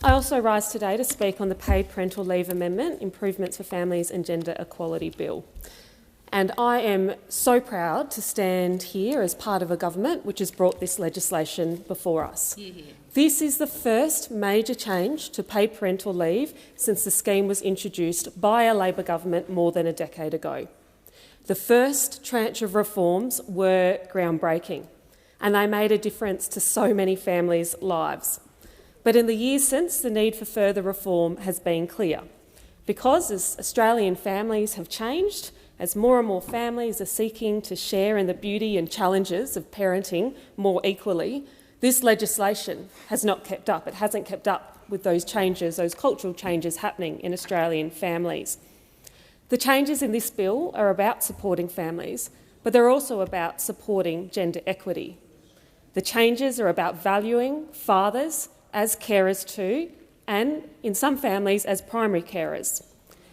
I also rise today to speak on the Paid Parental Leave Amendment, Improvements for Families and Gender Equality Bill. And I am so proud to stand here as part of a government which has brought this legislation before us. This is the first major change to paid parental leave since the scheme was introduced by a Labor government more than a decade ago. The first tranche of reforms were groundbreaking, and they made a difference to so many families' lives. But in the years since, the need for further reform has been clear, because as Australian families have changed, as more and more families are seeking to share in the beauty and challenges of parenting more equally, this legislation has not kept up. It hasn't kept up with those changes, those cultural changes happening in Australian families. The changes in this bill are about supporting families, but they're also about supporting gender equity. The changes are about valuing fathers as carers too, and in some families as primary carers.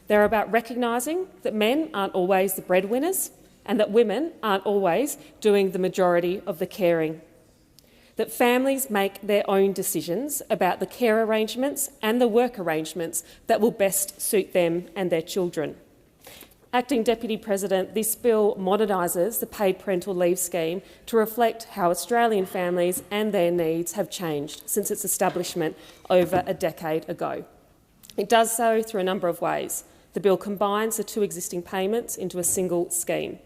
They're about recognising that men aren't always the breadwinners and that women aren't always doing the majority of the caring. That families make their own decisions about the care arrangements and the work arrangements that will best suit them and their children. Acting Deputy President, this bill modernises the paid parental leave scheme to reflect how Australian families and their needs have changed since its establishment over a decade ago. It does so through a number of ways. The bill combines the two existing payments into a single scheme.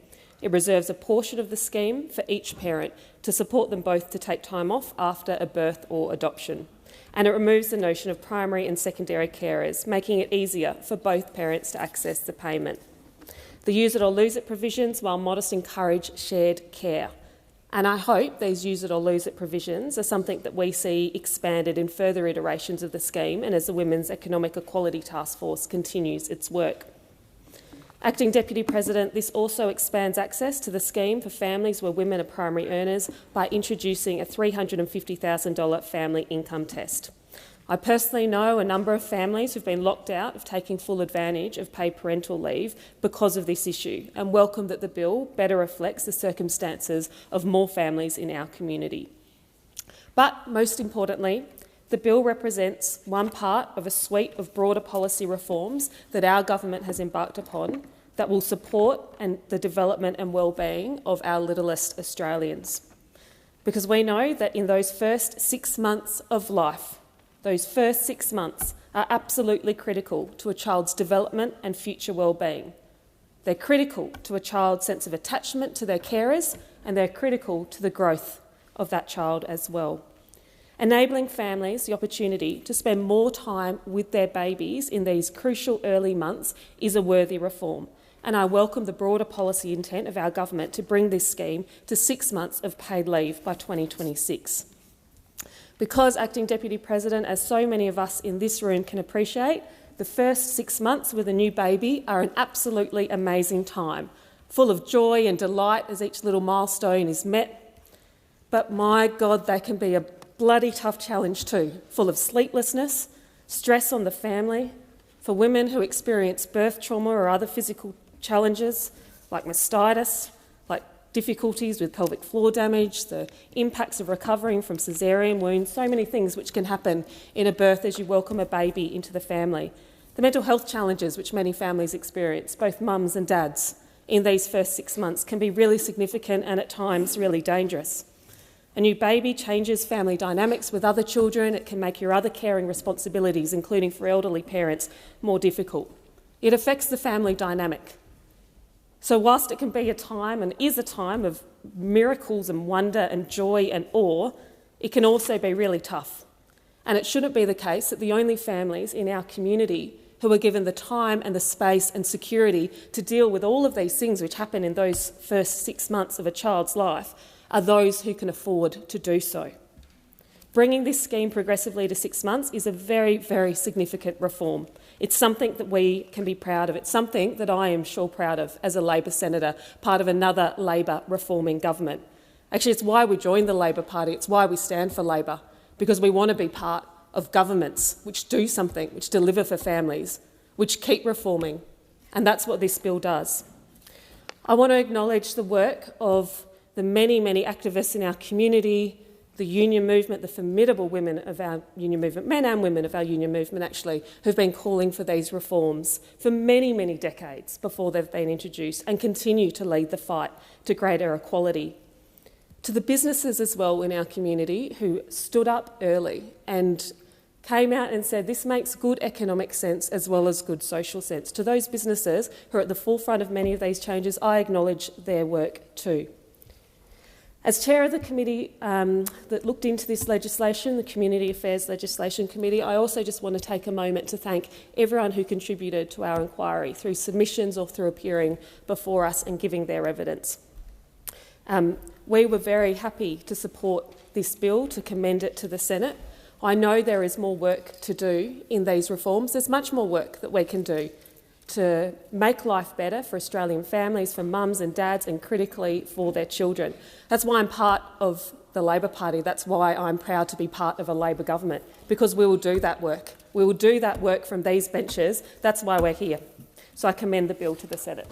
It reserves a portion of the scheme for each parent to support them both to take time off after a birth or adoption. And it removes the notion of primary and secondary carers, making it easier for both parents to access the payment. The use it or lose it provisions, while modest, encourage shared care. And I hope these use it or lose it provisions are something that we see expanded in further iterations of the scheme and as the Women's Economic Equality Task Force continues its work. Acting Deputy President, this also expands access to the scheme for families where women are primary earners by introducing a $350,000 family income test. I personally know a number of families who've been locked out of taking full advantage of paid parental leave because of this issue, and welcome that the bill better reflects the circumstances of more families in our community. But most importantly, the bill represents one part of a suite of broader policy reforms that our government has embarked upon that will support the development and well-being of our littlest Australians. Because we know that in those first 6 months of life, those first 6 months are absolutely critical to a child's development and future well-being. They're critical to a child's sense of attachment to their carers, and they're critical to the growth of that child as well. Enabling families the opportunity to spend more time with their babies in these crucial early months is a worthy reform, and I welcome the broader policy intent of our government to bring this scheme to 6 months of paid leave by 2026. Because, Acting Deputy President, as so many of us in this room can appreciate, the first 6 months with a new baby are an absolutely amazing time, full of joy and delight as each little milestone is met. But my God, they can be a bloody tough challenge too, full of sleeplessness, stress on the family, for women who experience birth trauma or other physical challenges like mastitis, like difficulties with pelvic floor damage, the impacts of recovering from caesarean wounds, so many things which can happen in a birth as you welcome a baby into the family. The mental health challenges which many families experience, both mums and dads, in these first 6 months can be really significant and at times really dangerous. A new baby changes family dynamics with other children. It can make your other caring responsibilities, including for elderly parents, more difficult. It affects the family dynamic. So whilst it can be a time and is a time of miracles and wonder and joy and awe, it can also be really tough. And it shouldn't be the case that the only families in our community who are given the time and the space and security to deal with all of these things which happen in those first 6 months of a child's life are those who can afford to do so. Bringing this scheme progressively to 6 months is a very, very significant reform. It's something that we can be proud of. It's something that I am sure proud of as a Labor senator, part of another Labor reforming government. Actually, it's why we joined the Labor Party. It's why we stand for Labor, because we want to be part of governments which do something, which deliver for families, which keep reforming. And that's what this bill does. I want to acknowledge the work of the many, many activists in our community, the union movement, the formidable women of our union movement, men and women of our union movement actually, who've been calling for these reforms for many, many decades before they've been introduced and continue to lead the fight to greater equality. To the businesses as well in our community who stood up early and came out and said this makes good economic sense as well as good social sense. To those businesses who are at the forefront of many of these changes, I acknowledge their work too. As chair of the committee that looked into this legislation, the Community Affairs Legislation Committee, I also just want to take a moment to thank everyone who contributed to our inquiry through submissions or through appearing before us and giving their evidence. We were very happy to support this bill, to commend it to the Senate. I know there is more work to do in these reforms. There's much more work that we can do to make life better for Australian families, for mums and dads, and critically for their children. That's why I'm part of the Labor Party. That's why I'm proud to be part of a Labor government, because we will do that work. We will do that work from these benches. That's why we're here. So I commend the bill to the Senate.